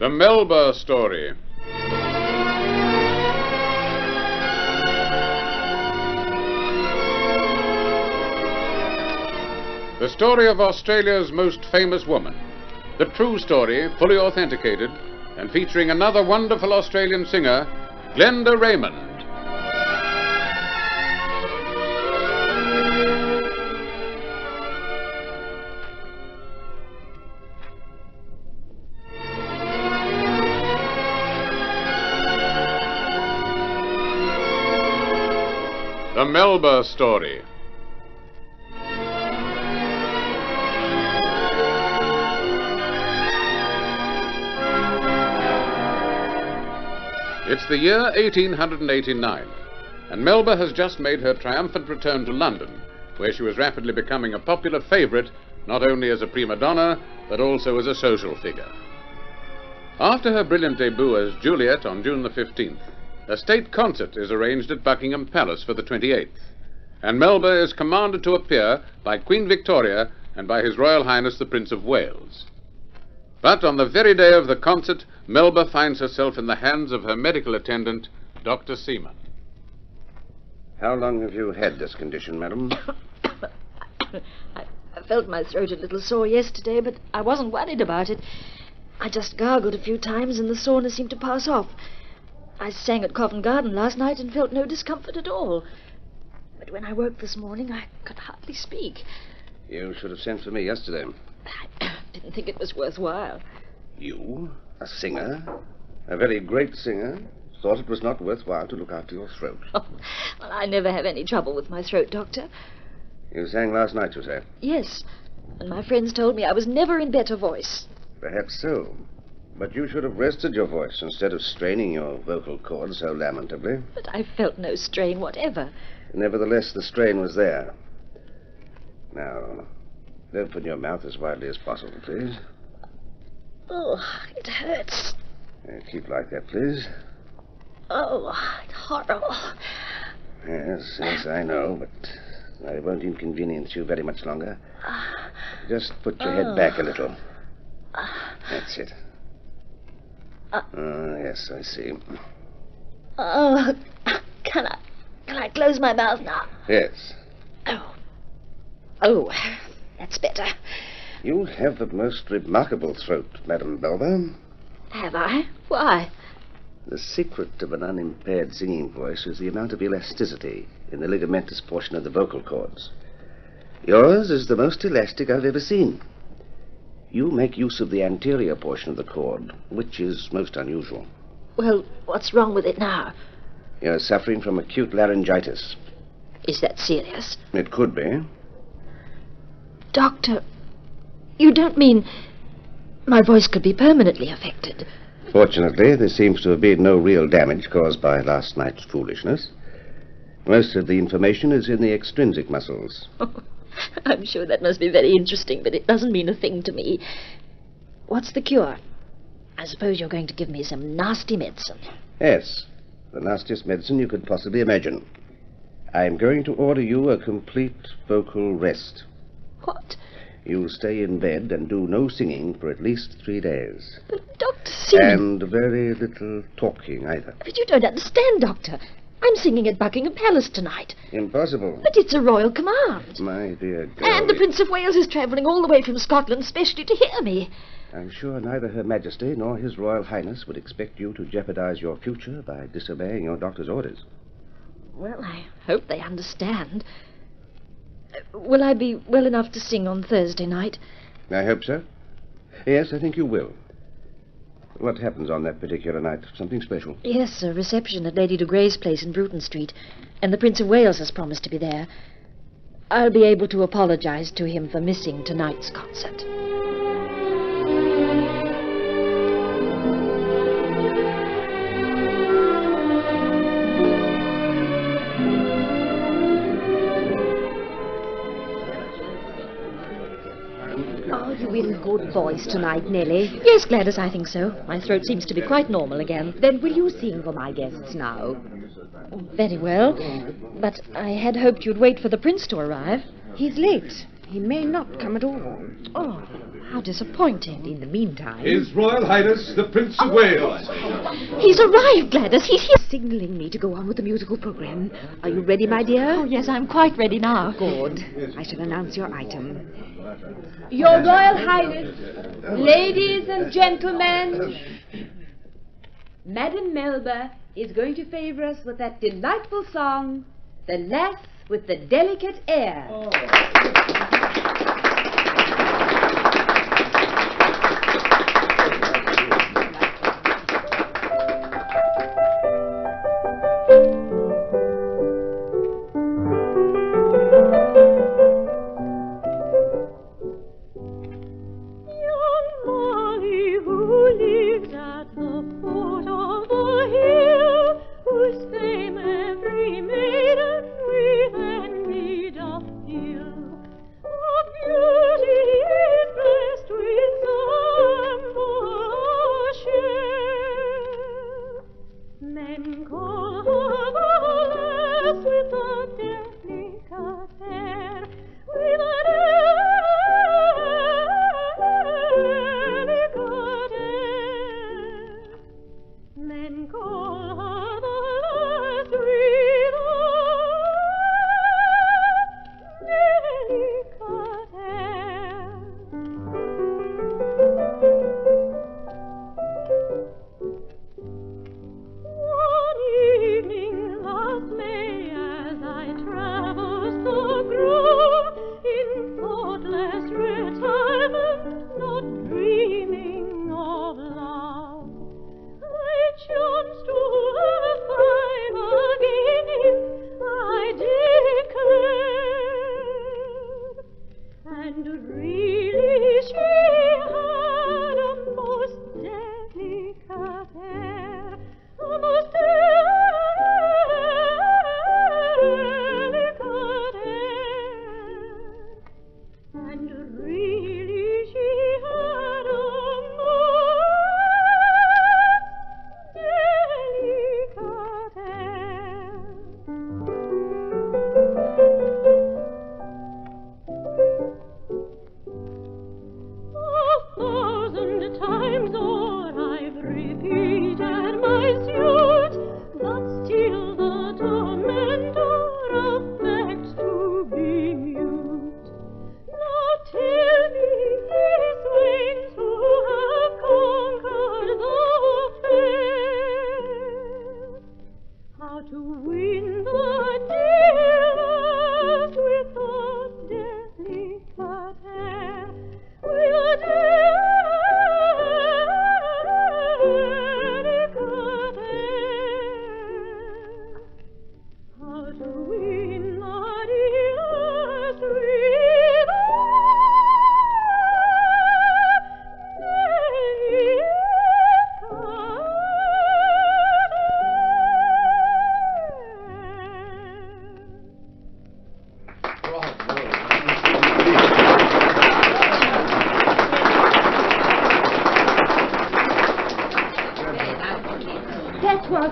The Melba Story. The story of Australia's most famous woman. The true story, fully authenticated, and featuring another wonderful Australian singer, Glenda Raymond. The Melba Story. It's the year 1889, and Melba has just made her triumphant return to London, where she was rapidly becoming a popular favourite, not only as a prima donna, but also as a social figure. After her brilliant debut as Juliet on June the 15th, a state concert is arranged at Buckingham Palace for the 28th, and Melba is commanded to appear by Queen Victoria and by His Royal Highness the Prince of Wales. But on the very day of the concert, Melba finds herself in the hands of her medical attendant, Dr. Seaman. How long have you had this condition, madam? I felt my throat a little sore yesterday, but I wasn't worried about it. I just gargled a few times and the soreness seemed to pass off. I sang at Covent Garden last night and felt no discomfort at all. But when I woke this morning, I could hardly speak. You should have sent for me yesterday. I didn't think it was worthwhile. You? A singer? A very great singer? Thought it was not worthwhile to look after your throat. Oh, well, I never have any trouble with my throat, Doctor. You sang last night, you say? Yes, and my friends told me I was never in better voice. Perhaps so. But you should have rested your voice instead of straining your vocal cords so lamentably. But I felt no strain whatever. Nevertheless, the strain was there. Now, open your mouth as widely as possible, please. Oh, it hurts. Keep like that, please. Oh, it's horrible. Yes, I know, but I won't inconvenience you very much longer. Just put your head back a little. That's it. Yes, I see. Oh, can I close my mouth now? Yes. Oh, that's better. You have the most remarkable throat, Madam Melba. Have I? Why? The secret of an unimpaired singing voice is the amount of elasticity in the ligamentous portion of the vocal cords. Yours is the most elastic I've ever seen. You make use of the anterior portion of the cord, which is most unusual. Well, what's wrong with it now? You're suffering from acute laryngitis. Is that serious? It could be. Doctor, you don't mean my voice could be permanently affected? Fortunately, there seems to have been no real damage caused by last night's foolishness. Most of the information is in the extrinsic muscles. I'm sure that must be very interesting, but it doesn't mean a thing to me. What's the cure? I suppose you're going to give me some nasty medicine. Yes, the nastiest medicine you could possibly imagine. I'm going to order you a complete vocal rest. What? You'll stay in bed and do no singing for at least 3 days. But, Dr. Seaman... And very little talking, either. But you don't understand, Doctor. I'm singing at Buckingham Palace tonight. Impossible. But it's a royal command. My dear girl... And the Prince of Wales is travelling all the way from Scotland specially to hear me. I'm sure neither Her Majesty nor His Royal Highness would expect you to jeopardize your future by disobeying your doctor's orders. Well, I hope they understand. Will I be well enough to sing on Thursday night? I hope so. Yes, I think you will. What happens on that particular night? Something special? Yes, a reception at Lady de Grey's place in Bruton Street, and the Prince of Wales has promised to be there. I'll be able to apologize to him for missing tonight's concert. Are you in good voice tonight, Nellie? Yes, Gladys, I think so. My throat seems to be quite normal again. Then will you sing for my guests now? Very well. But I had hoped you'd wait for the Prince to arrive. He's late. He may not come at all. Oh, How disappointing. In the meantime... His Royal Highness, the Prince of Wales. He's arrived, Gladys. He's here. Signalling me to go on with the musical programme. Are you ready, my dear? Oh, yes, I'm quite ready now. Good. I shall announce your item. Your Royal Highness, ladies and gentlemen, Madame Melba is going to favour us with that delightful song, The Lass with the Delicate Air.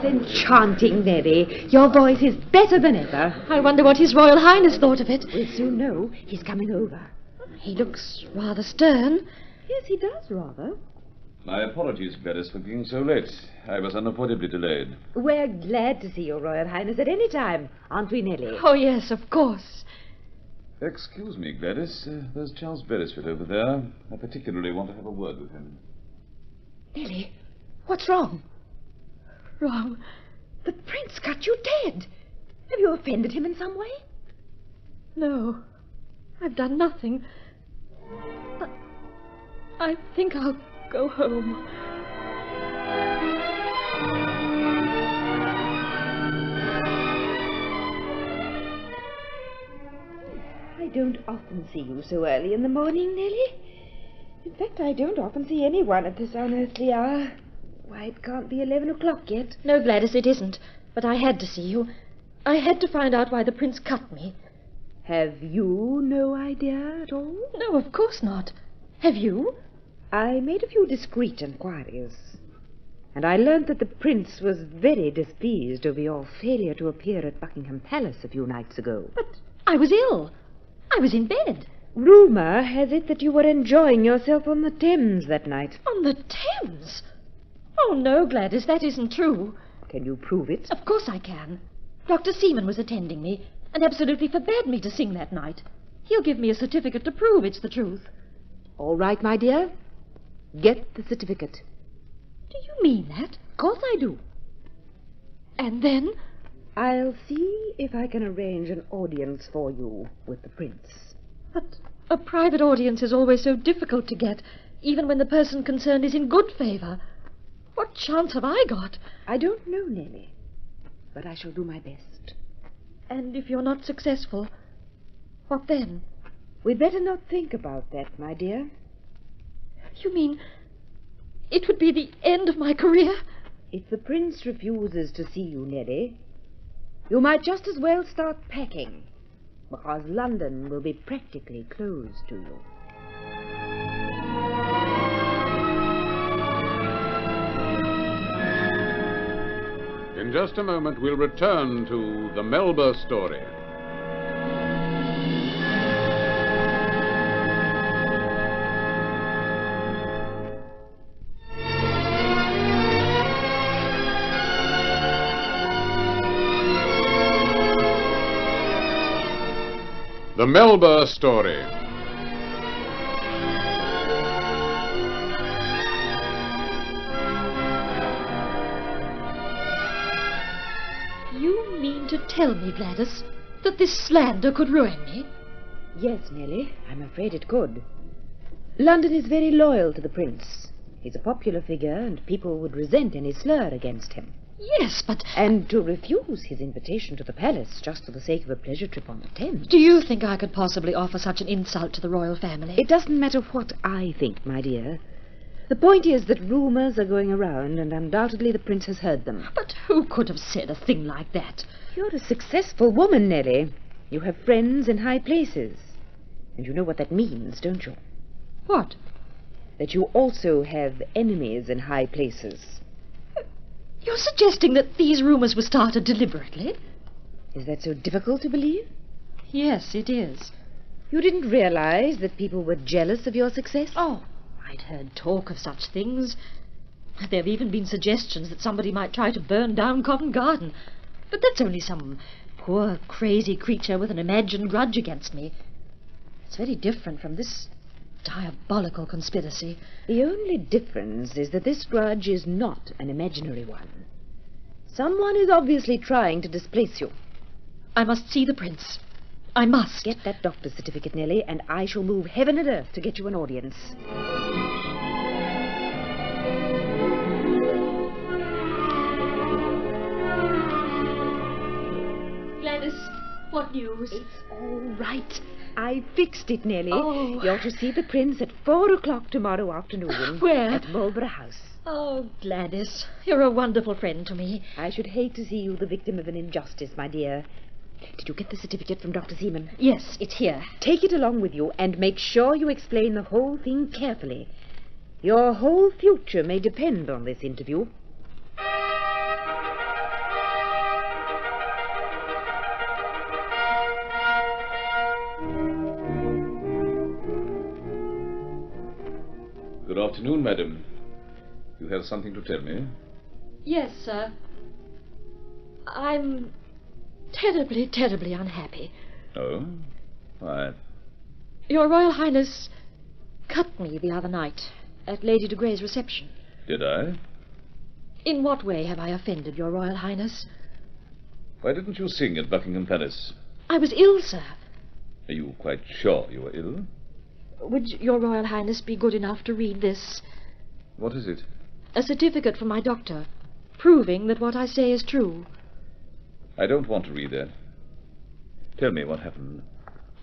Enchanting, Nellie. Your voice is better than ever. I wonder what His Royal Highness thought of it. We'll soon know. He's coming over. He looks rather stern. Yes, he does, rather. My apologies, Gladys, for being so late. I was unavoidably delayed. We're glad to see your Royal Highness at any time, aren't we, Nellie? Oh, yes, of course. Excuse me, Gladys. There's Charles Beresford over there. I particularly want to have a word with him. Nellie, what's wrong? Wrong? The Prince cut you dead. Have you offended him in some way? No, I've done nothing. I think I'll go home. I don't often see you so early in the morning, Nellie. In fact, I don't often see anyone at this unearthly hour. Why, it can't be 11 o'clock yet. No, Gladys, it isn't. But I had to see you. I had to find out why the Prince cut me. Have you no idea at all? No, of course not. Have you? I made a few discreet inquiries. And I learned that the Prince was very displeased over your failure to appear at Buckingham Palace a few nights ago. But I was ill. I was in bed. Rumour has it that you were enjoying yourself on the Thames that night. On the Thames? Oh, no, Gladys, that isn't true. Can you prove it? Of course I can. Dr. Seaman was attending me and absolutely forbade me to sing that night. He'll give me a certificate to prove it's the truth. All right, my dear. Get the certificate. Do you mean that? Of course I do. And then? I'll see if I can arrange an audience for you with the prince. But a private audience is always so difficult to get, even when the person concerned is in good favour. What chance have I got? I don't know, Nellie, but I shall do my best. And if you're not successful, what then? We'd better not think about that, my dear. You mean it would be the end of my career? If the prince refuses to see you, Nellie, you might just as well start packing, because London will be practically closed to you. In just a moment, we'll return to the Melba story. The Melba Story. You mean to tell me, Gladys, that this slander could ruin me? Yes, Nellie, I'm afraid it could. London is very loyal to the prince. He's a popular figure, and people would resent any slur against him. Yes, but... And to refuse his invitation to the palace just for the sake of a pleasure trip on the Thames. Do you think I could possibly offer such an insult to the royal family? It doesn't matter what I think, my dear. The point is that rumours are going around, and undoubtedly the prince has heard them. But who could have said a thing like that? You're a successful woman, Nellie. You have friends in high places. And you know what that means, don't you? What? That you also have enemies in high places. You're suggesting that these rumours were started deliberately? Is that so difficult to believe? Yes, it is. You didn't realize that people were jealous of your success? Oh, I'd heard talk of such things. There have even been suggestions that somebody might try to burn down Covent Garden. But that's only some poor, crazy creature with an imagined grudge against me. It's very different from this diabolical conspiracy. The only difference is that this grudge is not an imaginary one. Someone is obviously trying to displace you. I must see the prince. I must. Get that doctor's certificate, Nellie, and I shall move heaven and earth to get you an audience. Gladys, what news? It's all right. I fixed it, Nellie. Oh. You're to see the prince at 4 o'clock tomorrow afternoon. Where? At Marlborough House. Oh, Gladys, you're a wonderful friend to me. I should hate to see you the victim of an injustice, my dear. Did you get the certificate from Dr. Seaman? Yes, it's here. Take it along with you and make sure you explain the whole thing carefully. Your whole future may depend on this interview. Good afternoon, madam. You have something to tell me? Yes, sir. I'm terribly, terribly unhappy. Oh? Why? Your Royal Highness cut me the other night at Lady de Grey's reception. Did I? In what way have I offended Your Royal Highness? Why didn't you sing at Buckingham Palace? I was ill, sir. Are you quite sure you were ill? Would Your Royal Highness be good enough to read this? What is it? A certificate from my doctor, proving that what I say is true. I don't want to read that. Tell me what happened.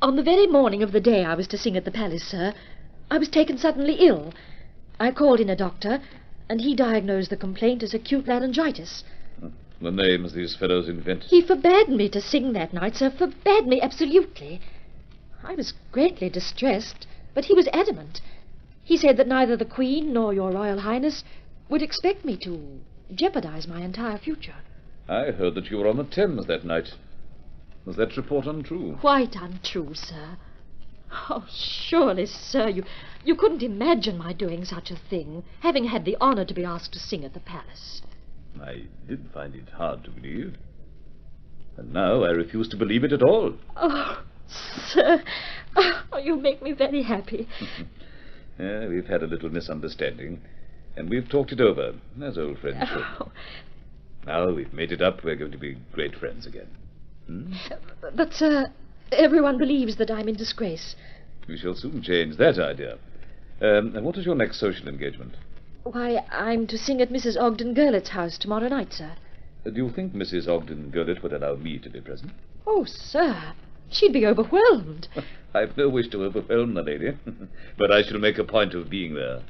On the very morning of the day I was to sing at the palace, sir, I was taken suddenly ill. I called in a doctor, and he diagnosed the complaint as acute laryngitis. The names these fellows invent. He forbade me to sing that night, sir, forbade me absolutely. I was greatly distressed, but he was adamant. He said that neither the Queen nor Your Royal Highness would expect me to jeopardize my entire future. I heard that you were on the Thames that night. Was that report untrue? Quite untrue, sir. Oh, surely, sir, you couldn't imagine my doing such a thing, having had the honour to be asked to sing at the palace. I did find it hard to believe. And now I refuse to believe it at all. Oh, sir, oh, you make me very happy. Yeah, we've had a little misunderstanding, and we've talked it over, as old friends should. Oh. Now we've made it up, we're going to be great friends again. But, sir, everyone believes that I'm in disgrace. We shall soon change that idea. And what is your next social engagement? Why, I'm to sing at Mrs. Ogden Gurlitt's house tomorrow night, sir. Do you think Mrs. Ogden Gurlitt would allow me to be present? Oh, sir, she'd be overwhelmed. I've no wish to overwhelm the lady, but I shall make a point of being there.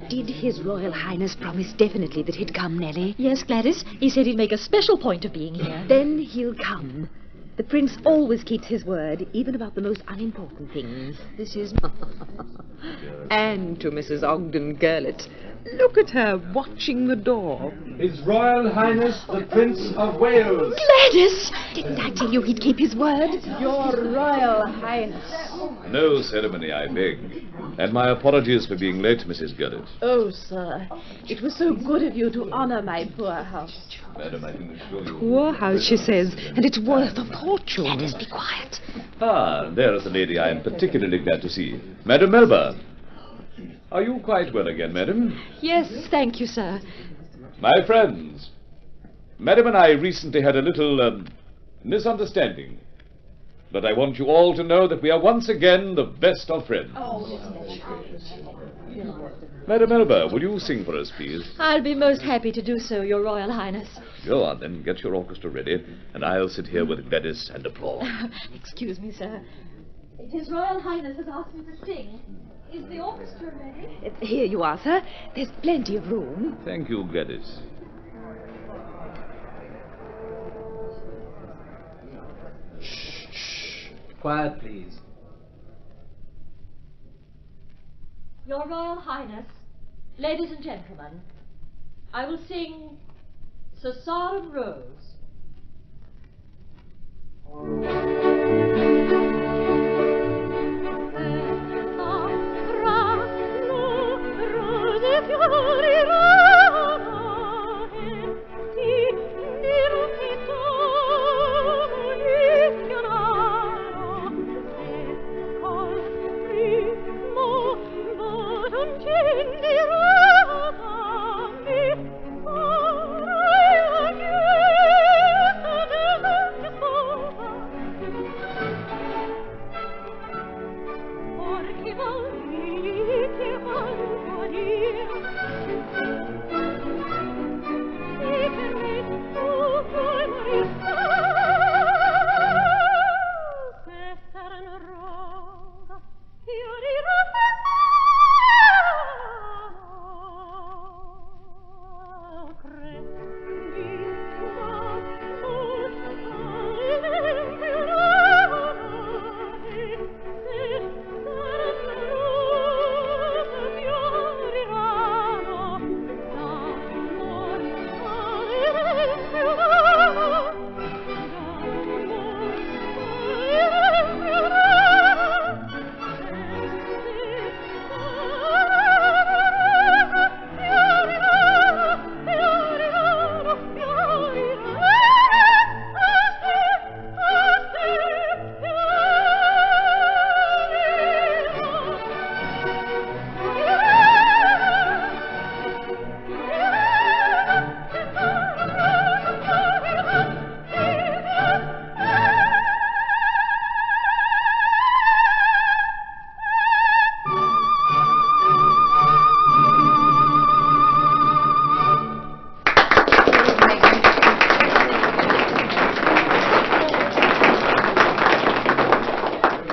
Did His Royal Highness promise definitely that he'd come, Nellie? Yes, Gladys. He said he'd make a special point of being here. Then he'll come. The Prince always keeps his word, even about the most unimportant things. This is... And to Mrs. Ogden Gurlitt. Look at her watching the door. His Royal Highness the Prince of Wales. Gladys! Didn't I tell you he'd keep his word? Your Royal Highness. No ceremony, I beg. And my apologies for being late, Mrs. Gurlitt. Oh, sir, it was so good of you to honour my poor house. Madam, I can assure you... Poor house, she says, and it's worth a fortune. Gladys, be quiet. Ah, there is the lady I am particularly glad to see. Madam Melba. Are you quite well again, madam? Yes, thank you, sir. My friends, Madam and I recently had a little misunderstanding. But I want you all to know that we are once again the best of friends. Madam Melba, will you sing for us, please? I'll be most happy to do so, Your Royal Highness. Go on, then. Get your orchestra ready, and I'll sit here with Gladys and applause. Excuse me, sir. His Royal Highness has asked me to sing. Is the orchestra ready? Here you are, sir. There's plenty of room. Thank you, Gladys. Shh. Quiet, please. Your Royal Highness, ladies and gentlemen, I will sing Sir Solemn Rose.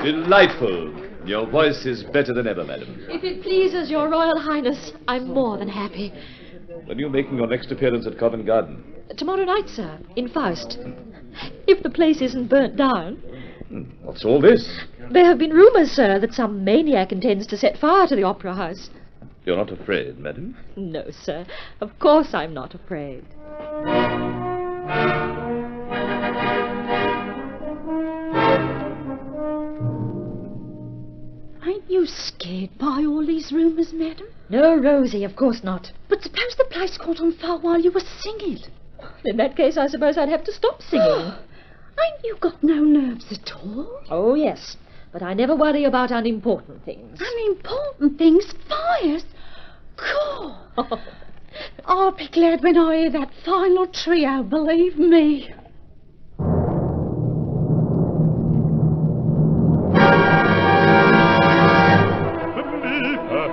Delightful. Your voice is better than ever, madam. If it pleases Your Royal Highness, I'm more than happy. When are you making your next appearance at Covent Garden? Tomorrow night, sir, in Faust. If the place isn't burnt down. What's all this? There have been rumours, sir, that some maniac intends to set fire to the Opera House. You're not afraid, madam? No, sir. Of course I'm not afraid. Ain't you scared by all these rumours, madam? No, Rosie, of course not. But suppose the place caught on fire while you were singing? In that case, I suppose I'd have to stop singing. Ain't you got no nerves at all? Oh, yes. But I never worry about unimportant things. Unimportant things? Fires? Cool. I'll be glad when I hear that final trio, believe me.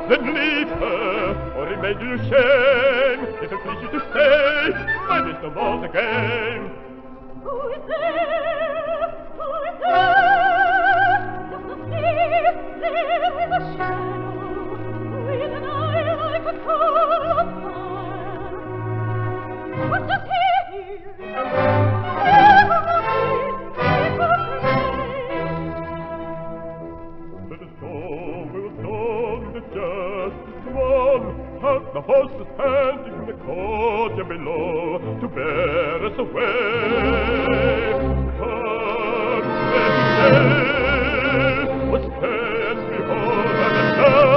Then leave her, or it may do you shame. If it please you to stay, mine is no more the game. Who is there? Who is there? Does the sea there with a shadow, with an eye like a coal of fire? What does he hear? Let us go, we'll go with the just one. Have the horses panting from the courtyard below to bear us away. Come, let's stay. What can behold and done?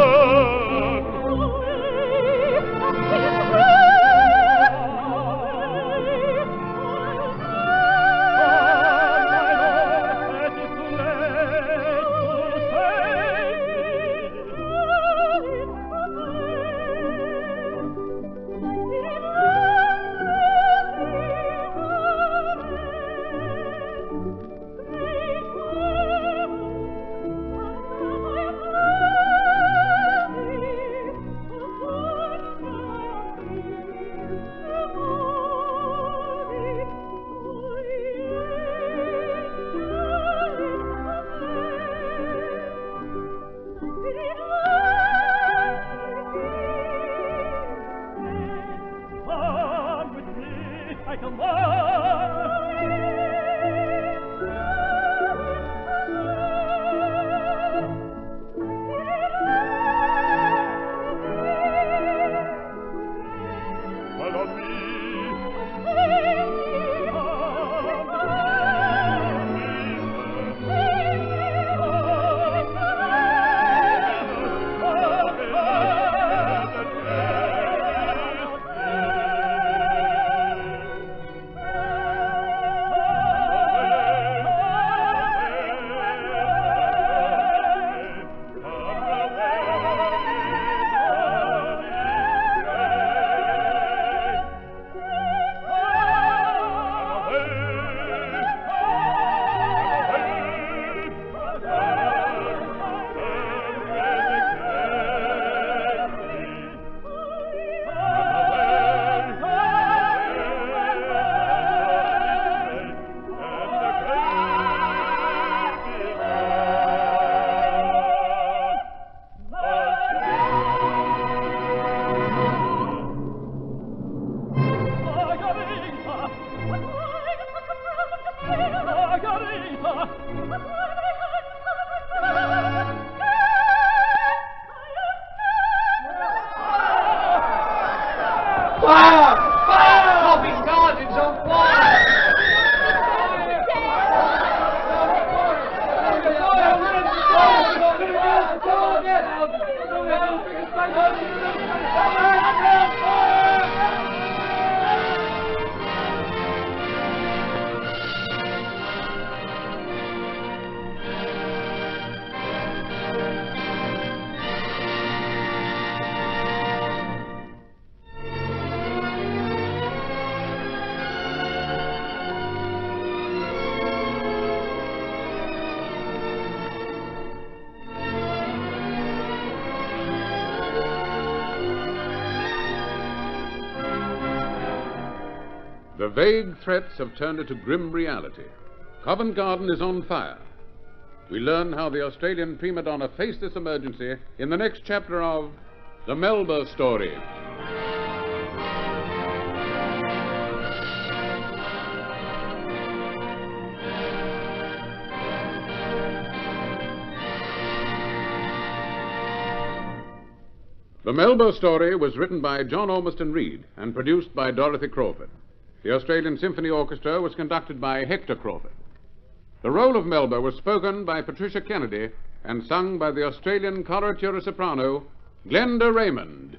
The vague threats have turned into grim reality. Covent Garden is on fire. We learn how the Australian prima donna faced this emergency in the next chapter of The Melba Story. The Melba Story was written by John Ormiston Reed and produced by Dorothy Crawford. The Australian Symphony Orchestra was conducted by Hector Crawford. The role of Melba was spoken by Patricia Kennedy and sung by the Australian coloratura soprano, Glenda Raymond.